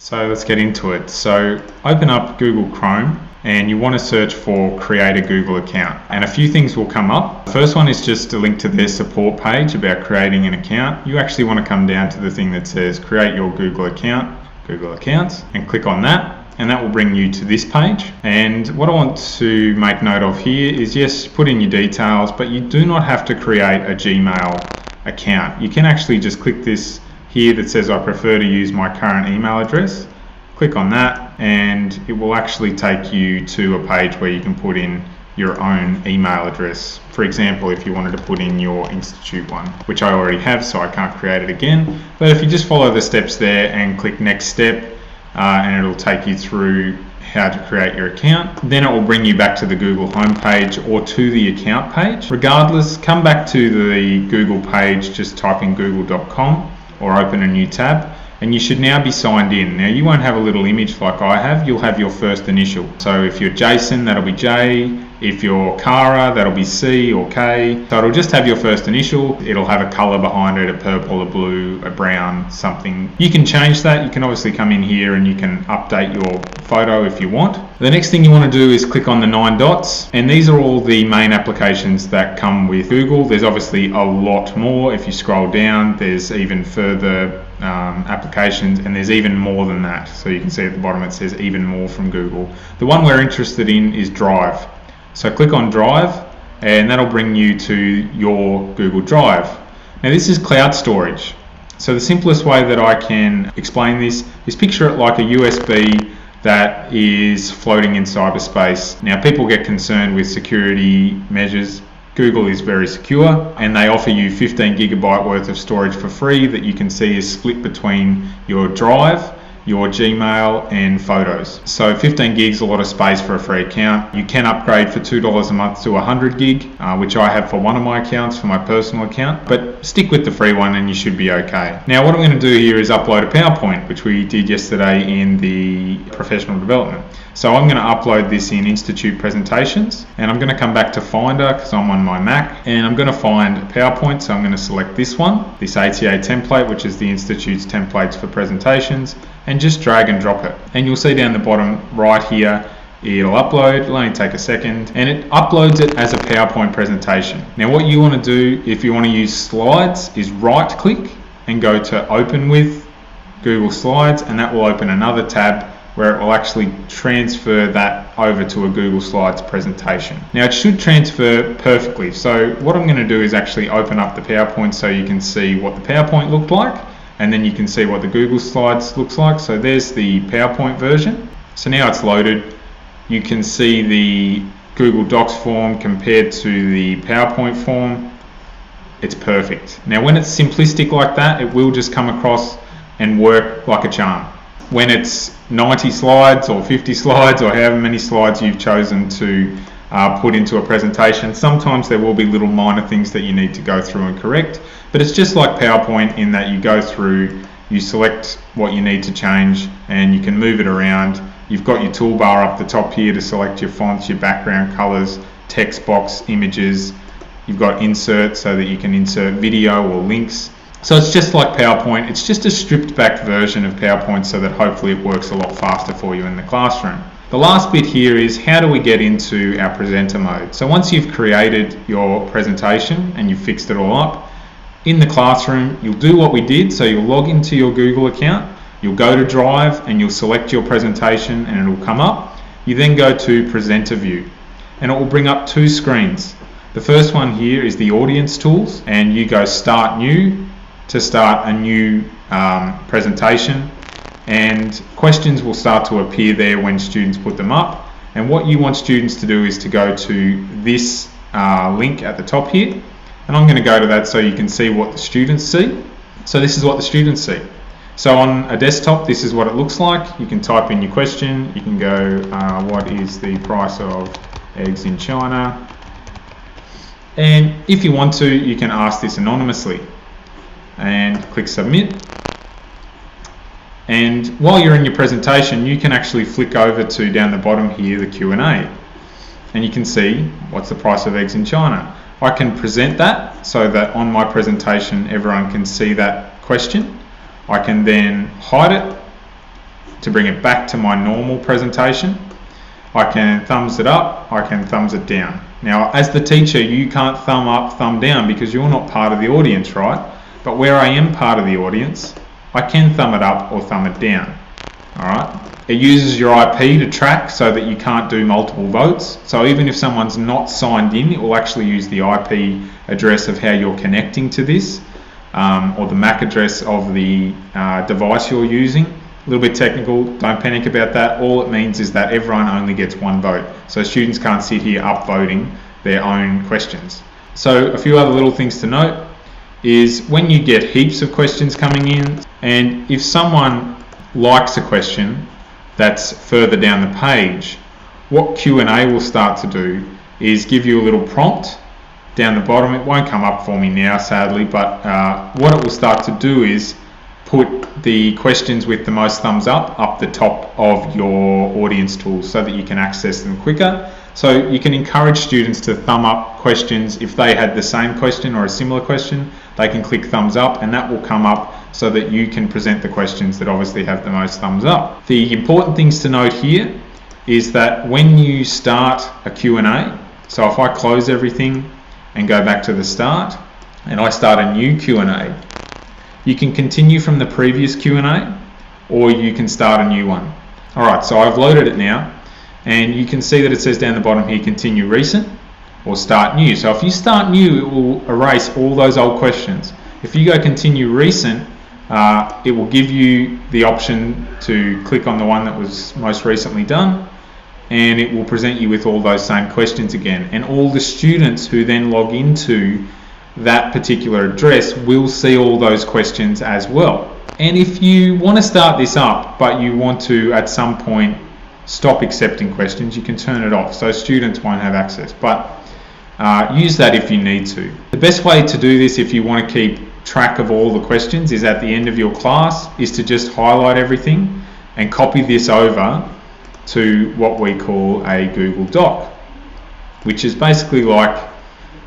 So let's get into it. So open up Google Chrome and you want to search for create a Google account, and a few things will come up. The first one is just a link to their support page about creating an account. You actually want to come down to the thing that says create your Google account, Google Accounts, and click on that, and that will bring you to this page. And what I want to make note of here is, yes, put in your details, but you do not have to create a Gmail account. You can actually just click this here that says I prefer to use my current email address. Click on that and it will actually take you to a page where you can put in your own email address. For example, if you wanted to put in your institute one, which I already have, so I can't create it again. But if you just follow the steps there and click next step, and it'll take you through how to create your account. Then it will bring you back to the Google homepage or to the account page. Regardless, come back to the Google page, just type in google.com or open a new tab, and you should now be signed in. Now you won't have a little image like I have, you'll have your first initial. So if you're Jason, that'll be J. If you're Kara, that'll be C or K. So it'll just have your first initial. It'll have a color behind it, a purple, a blue, a brown, something. You can change that. You can obviously come in here and you can update your photo if you want. The next thing you want to do is click on the 9 dots, and these are all the main applications that come with Google. There's obviously a lot more. If you scroll down, there's even further applications, and there's even more than that. So you can see at the bottom it says even more from Google. The one we're interested in is Drive. So click on Drive and that'll bring you to your Google Drive. Now this is cloud storage. So the simplest way that I can explain this is picture it like a USB that is floating in cyberspace. Now people get concerned with security measures. Google is very secure and they offer you 15 gigabyte worth of storage for free that you can see is split between your Drive, your Gmail and photos. So 15 gigs, a lot of space for a free account. You can upgrade for $2 a month to 100 gig, which I have for one of my accounts, for my personal account, but stick with the free one and you should be okay. Now what I'm going to do here is upload a PowerPoint, which we did yesterday in the professional development. So I'm going to upload this in Institute presentations, and I'm going to come back to Finder because I'm on my Mac, and I'm going to find PowerPoint. So I'm going to select this one, this ATA template, which is the Institute's templates for presentations, and just drag and drop it. And you'll see down the bottom right here, it'll upload. It'll only take a second, and it uploads it as a PowerPoint presentation. Now what you want to do if you want to use slides is right click and go to open with Google Slides, and that will open another tab where it will actually transfer that over to a Google Slides presentation. Now it should transfer perfectly. So what I'm going to do is actually open up the PowerPoint so you can see what the PowerPoint looked like, and then you can see what the Google Slides looks like. So there's the PowerPoint version. So now it's loaded. You can see the Google Docs form compared to the PowerPoint form. It's perfect. Now when it's simplistic like that, it will just come across and work like a charm. When it's 90 slides or 50 slides or however many slides you've chosen to put into a presentation, sometimes there will be little minor things that you need to go through and correct, but it's just like PowerPoint in that you go through, you select what you need to change and you can move it around. You've got your toolbar up the top here to select your fonts, your background colors, text box, images. You've got insert so that you can insert video or links. So it's just like PowerPoint. It's just a stripped back version of PowerPoint so that hopefully it works a lot faster for you in the classroom. The last bit here is how do we get into our presenter mode. So once you've created your presentation and you've fixed it all up, in the classroom you'll do what we did. So you'll log into your Google account, you'll go to Drive and you'll select your presentation and it'll come up. You then go to Presenter View and it will bring up two screens. The first one here is the audience tools, and you go Start New to start a new presentation, and questions will start to appear there when students put them up. And what you want students to do is to go to this link at the top here, and I'm going to go to that so you can see what the students see. So this is what the students see. So on a desktop this is what it looks like. You can type in your question, you can go what is the price of eggs in China, and if you want to you can ask this anonymously and click submit. And while you're in your presentation you can actually flick over to down the bottom here the Q&A, and you can see what's the price of eggs in China. I can present that so that on my presentation everyone can see that question. I can then hide it to bring it back to my normal presentation. I can thumbs it up, I can thumbs it down. Now, as the teacher, you can't thumb up, thumb down because you're not part of the audience, right? But where I am part of the audience, I can thumb it up or thumb it down. Alright? It uses your IP to track so that you can't do multiple votes. So even if someone's not signed in, it will actually use the IP address of how you're connecting to this, or the MAC address of the device you're using. A little bit technical, don't panic about that. All it means is that everyone only gets one vote. So students can't sit here upvoting their own questions. So a few other little things to note is when you get heaps of questions coming in, and if someone likes a question that's further down the page, what Q&A will start to do is give you a little prompt down the bottom. It won't come up for me now, sadly, but what it will start to do is put the questions with the most thumbs up the top of your audience tools so that you can access them quicker. So you can encourage students to thumb up questions. If they had the same question or a similar question, they can click thumbs up and that will come up so that you can present the questions that obviously have the most thumbs up. The important things to note here is that when you start a Q&A, so if I close everything and go back to the start and I start a new Q&A, you can continue from the previous Q&A or you can start a new one. Alright, so I've loaded it now and you can see that it says down the bottom here, continue recent or start new. So if you start new, it will erase all those old questions. If you go continue recent, it will give you the option to click on the one that was most recently done, and it will present you with all those same questions again. And all the students who then log into that particular address will see all those questions as well. And if you want to start this up, but you want to at some point stop accepting questions, you can turn it off so students won't have access. But use that if you need to. The best way to do this if you want to keep track of all the questions is at the end of your class is to just highlight everything and copy this over to what we call a Google Doc, which is basically like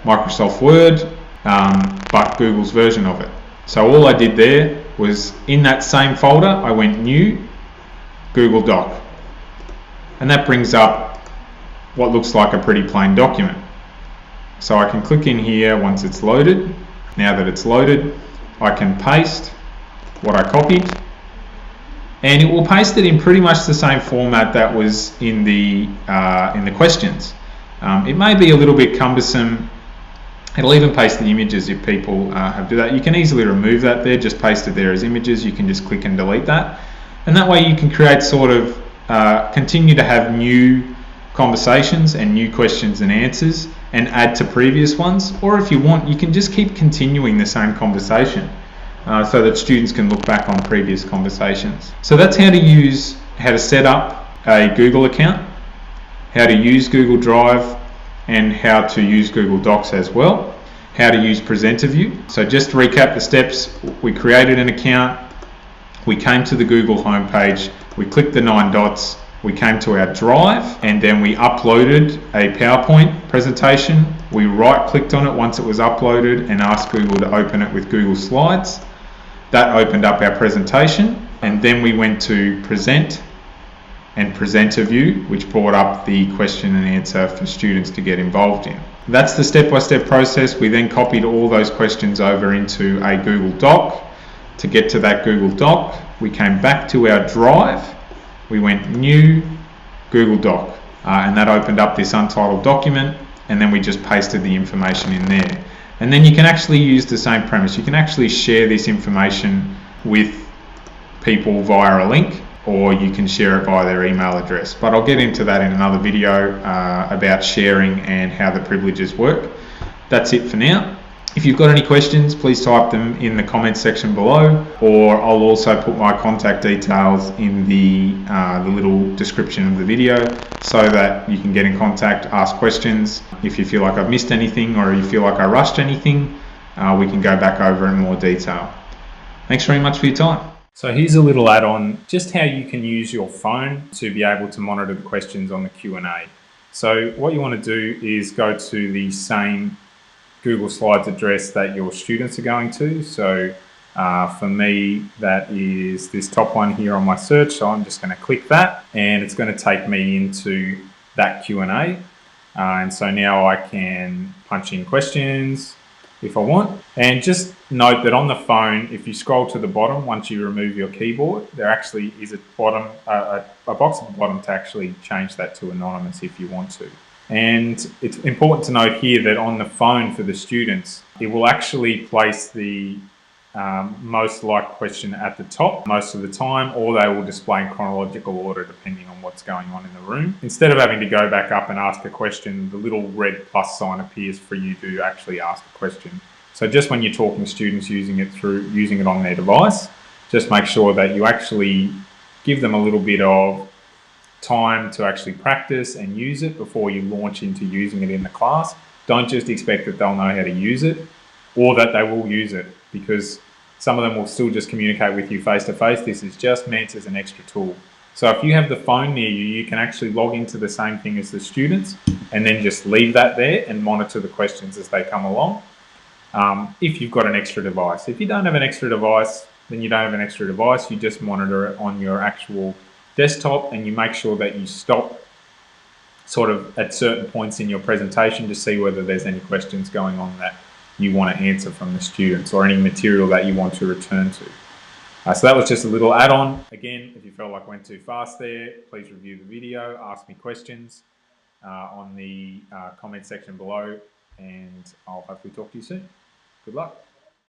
Microsoft Word, but Google's version of it. So all I did there was in that same folder, I went new, Google Doc. And that brings up what looks like a pretty plain document. So I can click in here once it's loaded. Now that it's loaded, I can paste what I copied, and it will paste it in pretty much the same format that was in the questions. It may be a little bit cumbersome. It'll even paste the images if people have to do that. You can easily remove that there, just paste it there as images. You can just click and delete that. And that way you can create sort of, continue to have new conversations and new questions and answers and add to previous ones. Or if you want, you can just keep continuing the same conversation so that students can look back on previous conversations. So that's how to set up a Google account, how to use Google Drive, and how to use Google Docs as well, how to use Presenter View. So just to recap the steps, we created an account, we came to the Google homepage, we clicked the 9 dots, we came to our Drive, and then we uploaded a PowerPoint presentation. We right-clicked on it once it was uploaded and asked Google to open it with Google Slides. That opened up our presentation, and then we went to Present and Presenter View, which brought up the question and answer for students to get involved in. That's the step-by-step process. We then copied all those questions over into a Google Doc. To get to that Google Doc, we came back to our Drive, we went new, Google Doc, and that opened up this untitled document, and then we just pasted the information in there. And then you can actually use the same premise. You can actually share this information with people via a link, or you can share it via their email address. But I'll get into that in another video about sharing and how the privileges work. That's it for now. If you've got any questions, please type them in the comments section below, or I'll also put my contact details in the little description of the video so that you can get in contact, ask questions. If you feel like I've missed anything or you feel like I rushed anything, we can go back over in more detail. Thanks very much for your time. So here's a little add-on, just how you can use your phone to be able to monitor the questions on the Q&A. So what you want to do is go to the same Google Slides address that your students are going to. So For me, that is this top one here on my search, so I'm just going to click that, and it's going to take me into that Q&A. And so now I can punch in questions if I want. And just note that on the phone, if you scroll to the bottom, once you remove your keyboard, there actually is a box at the bottom to actually change that to anonymous if you want to. And it's important to note here that on the phone for the students, it will actually place the most liked question at the top most of the time, or they will display in chronological order depending on what's going on in the room. Instead of having to go back up and ask a question, the little red plus sign appears for you to actually ask a question. So just when you're talking to students using it on their device, just make sure that you actually give them a little bit of time to actually practice and use it before you launch into using it in the class. Don't just expect that they'll know how to use it or that they will use it, because some of them will still just communicate with you face to face. This is just meant as an extra tool. So if you have the phone near you, you can actually log into the same thing as the students and then just leave that there and monitor the questions as they come along. If you've got an extra device. If you don't have an extra device, then you don't have an extra device. You just monitor it on your actual desktop, and you make sure that you stop sort of at certain points in your presentation to see whether there's any questions going on that you want to answer from the students, or any material that you want to return to. So that was just a little add-on. Again, if you felt like I went too fast there, please review the video, ask me questions on the comment section below, and I'll hopefully talk to you soon. Good luck.